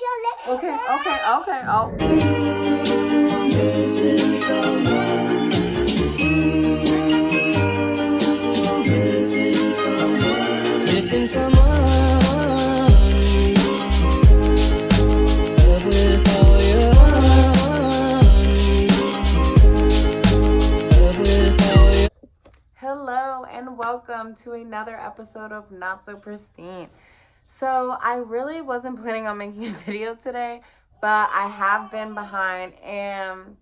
Okay, okay. Oh. Missing someone. Love without you. Love without you. Hello and welcome to another episode of Not So Pristine. So I really wasn't planning on making a video today, but I have been behind and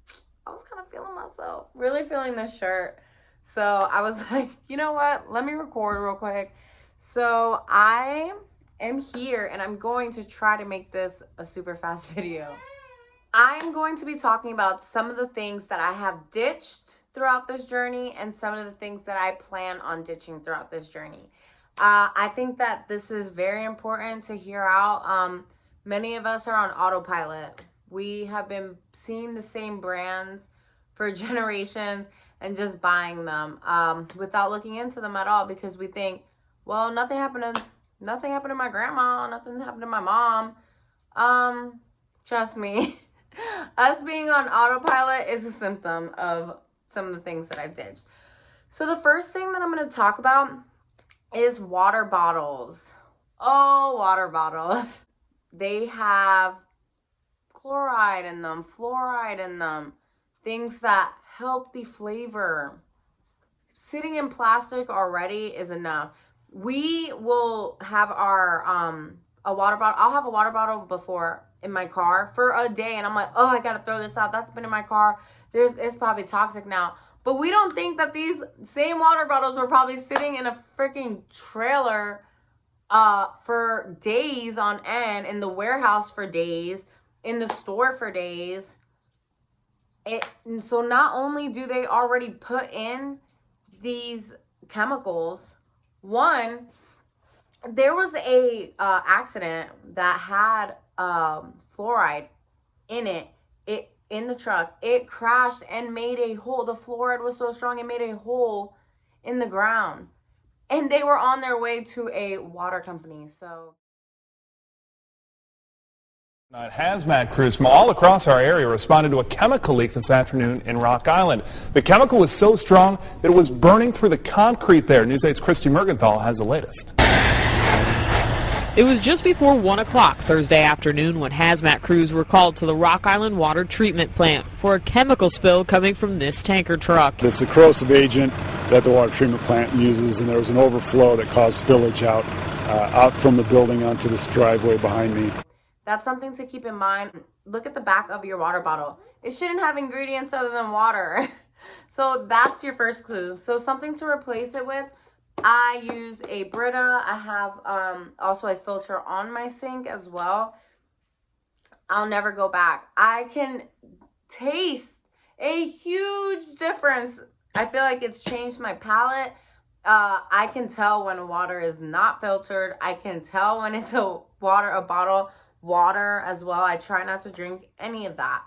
I was kind of feeling myself, really feeling this shirt. So I was like, you know what? Let me record real quick. So I am here and I'm going to try to make this a super fast video. I'm going to be talking about some of the things that I have ditched throughout this journey and some of the things that I plan on ditching throughout this journey. I think that this is very important to hear out. Many of us are on autopilot. We have been seeing the same brands for generations and just buying them without looking into them at all because we think, well, nothing happened to my grandma, nothing happened to my mom. Trust me, us being on autopilot is a symptom of some of the things that I've ditched. So the first thing that I'm going to talk about is water bottles. Oh, water bottles. They have chloride in them, fluoride in them, things that help the flavor. Sitting in plastic already is enough. We will have our a water bottle. I'll have a water bottle before in my car for a day and I'm like, oh, I gotta throw this out. That's been in my car. It's probably toxic now. But we don't think that these same water bottles were probably sitting in a freaking trailer for days on end, in the warehouse for days, in the store for days. And so not only do they already put in these chemicals, one, there was a accident that had fluoride in it. In the truck, it crashed and made a hole. The fluoride was so strong, it made a hole in the ground. And they were on their way to a water company, so. Hazmat crews from all across our area responded to a chemical leak this afternoon in Rock Island. The chemical was so strong that it was burning through the concrete there. News 8's Christy Mergenthal has the latest. It was just before 1 o'clock Thursday afternoon when hazmat crews were called to the Rock Island Water Treatment Plant for a chemical spill coming from this tanker truck. It's a corrosive agent that the water treatment plant uses, and there was an overflow that caused spillage out from the building onto this driveway behind me. That's something to keep in mind. Look at the back of your water bottle. It shouldn't have ingredients other than water. So that's your first clue. So something to replace it with. I use a Brita. I have also a filter on my sink as well. I'll never go back. I can taste a huge difference. I feel like it's changed my palate. I can tell when water is not filtered. I can tell when it's a bottle water as well. I try not to drink any of that.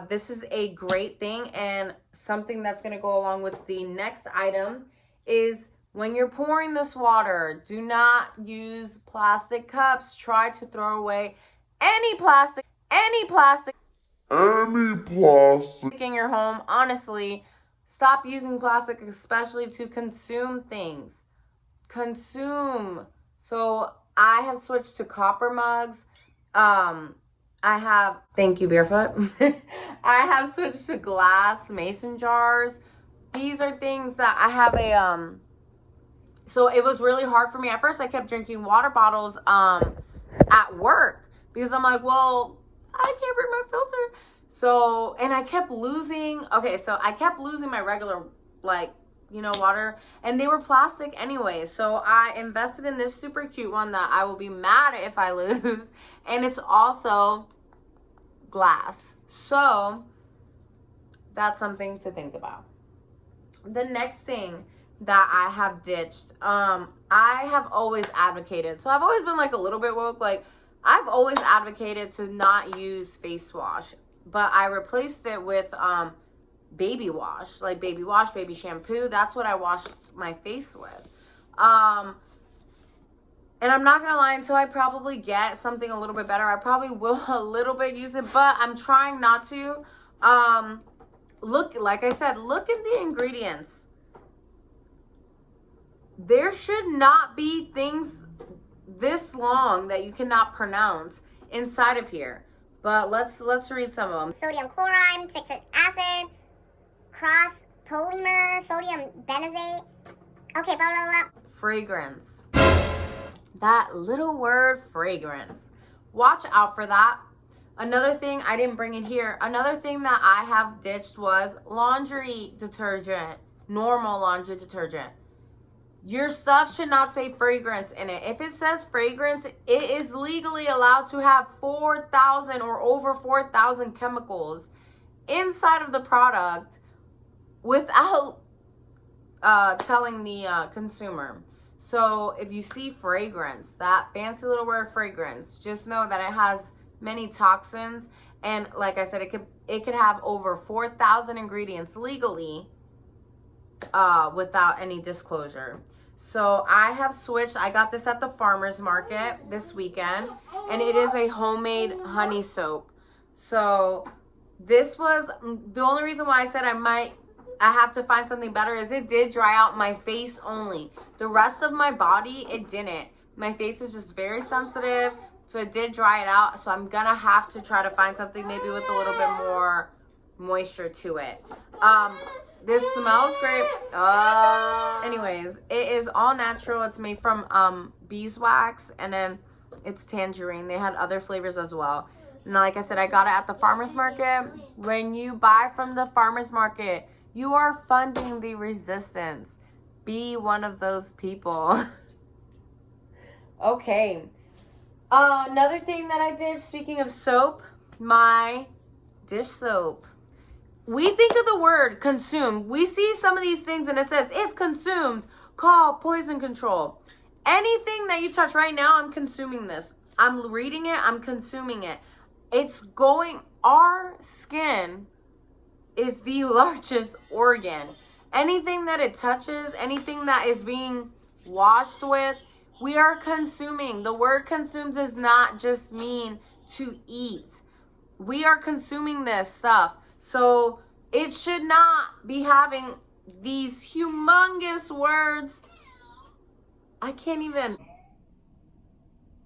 This is a great thing, and something that's going to go along with the next item is when you're pouring this water, do not use plastic cups. Try to throw away any plastic in your home. Honestly, stop using plastic, especially to consume things. Consume. So I have switched to copper mugs. Thank you, Barefoot. I have switched to glass mason jars. These are things that I have so it was really hard for me. At first, I kept drinking water bottles at work because I'm like, well, I can't bring my filter. So, and I kept losing my regular, water, and they were plastic anyway. So I invested in this super cute one that I will be mad if I lose. And it's also glass. So that's something to think about. The next thing that I have ditched, I have always advocated. So I've always been a little bit woke. I've always advocated to not use face wash, but I replaced it with baby wash, baby shampoo. That's what I washed my face with. And I'm not gonna lie, until I probably get something a little bit better, I probably will a little bit use it, but I'm trying not to. Look, like I said, look at the ingredients. There should not be things this long that you cannot pronounce inside of here. But let's read some of them. Sodium chloride, citric acid, cross polymer, sodium benzoate. Okay, blah, blah, blah. Fragrance. That little word, fragrance. Watch out for that. Another thing, I didn't bring it here. Another thing that I have ditched was laundry detergent. Normal laundry detergent. Your stuff should not say fragrance in it. If it says fragrance, it is legally allowed to have 4,000 or over 4,000 chemicals inside of the product without telling the consumer. So if you see fragrance, that fancy little word fragrance, just know that it has many toxins. And like I said, it could have over 4,000 ingredients legally without any disclosure. So I have switched. I got this at the farmer's market this weekend, and it is a homemade honey soap. So this was the only reason why I said I have to find something better is it did dry out my face only. The rest of my body, it didn't. My face is just very sensitive, so it did dry it out. So I'm gonna have to try to find something maybe with a little bit more moisture to it. This smells great. Anyways, it is all natural. It's made from beeswax, and then it's tangerine. They had other flavors as well. And like I said, I got it at the farmer's market. When you buy from the farmer's market, you are funding the resistance. Be one of those people. Okay. Another thing that I did, speaking of soap, my dish soap. We think of the word consumed. We see some of these things and it says, if consumed, call poison control. Anything that you touch right now, I'm consuming this. I'm reading it, I'm consuming it. It's going, our skin is the largest organ. Anything that it touches, anything that is being washed with, we are consuming. The word consume does not just mean to eat. We are consuming this stuff. So it should not be having these humongous words. I can't even.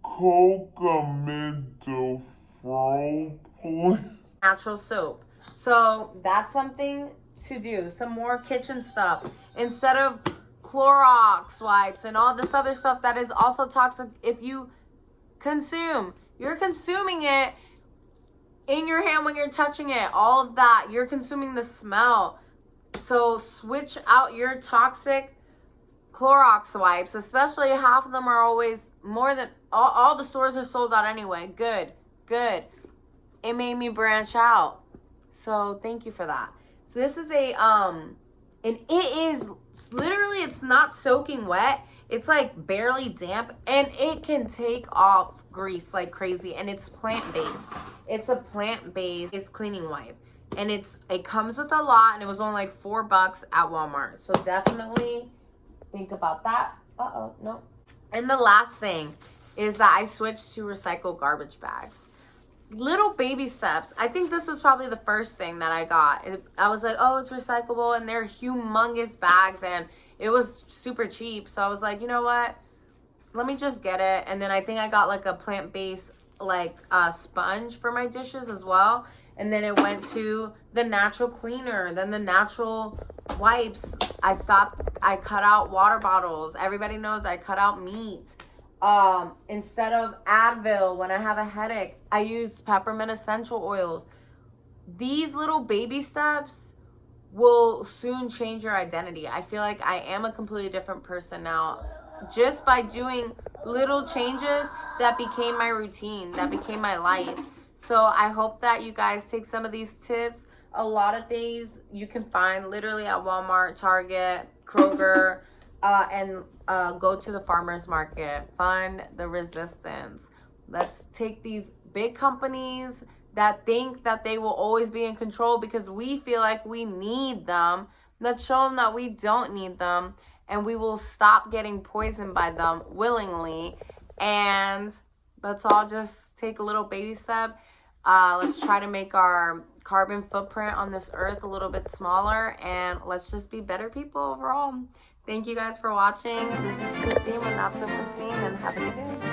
Cocamento fro. Natural soap. So that's something to do. Some more kitchen stuff. Instead of Clorox wipes and all this other stuff that is also toxic, if you consume, you're consuming it in your hand when you're touching it. All of that, you're consuming the smell. So switch out your toxic Clorox wipes, especially half of them are always more than all the stores are sold out anyway. Good. It made me branch out. So thank you for that. So this is a and it is literally, it's not soaking wet. It's like barely damp, and it can take off grease like crazy, and it's plant-based. It's a plant-based cleaning wipe, and it comes with a lot, and it was only like $4 at Walmart. So definitely think about that. No. And the last thing is that I switched to recycled garbage bags. Little baby steps. I think this was probably the first thing that I got. I was like, oh, it's recyclable, and they're humongous bags, and it was super cheap. So I was like, you know what? Let me just get it. And then I think I got like a plant-based like sponge for my dishes as well. And then it went to the natural cleaner, then the natural wipes. I cut out water bottles. Everybody knows I cut out meat. Instead of Advil when I have a headache, I use peppermint essential oils. These little baby steps will soon change your identity. I feel like I am a completely different person now just by doing little changes that became my routine, that became my life. So I hope that you guys take some of these tips. A lot of things you can find literally at Walmart, Target, Kroger, and go to the farmer's market. Fund the resistance. Let's take these big companies that think that they will always be in control because we feel like we need them. Let's show them that we don't need them, and we will stop getting poisoned by them willingly and let's all just take a little baby step. Let's try to make our carbon footprint on this earth a little bit smaller, and let's just be better people overall. Thank you guys for watching. This is Christine with Not So Christine, and have a good day.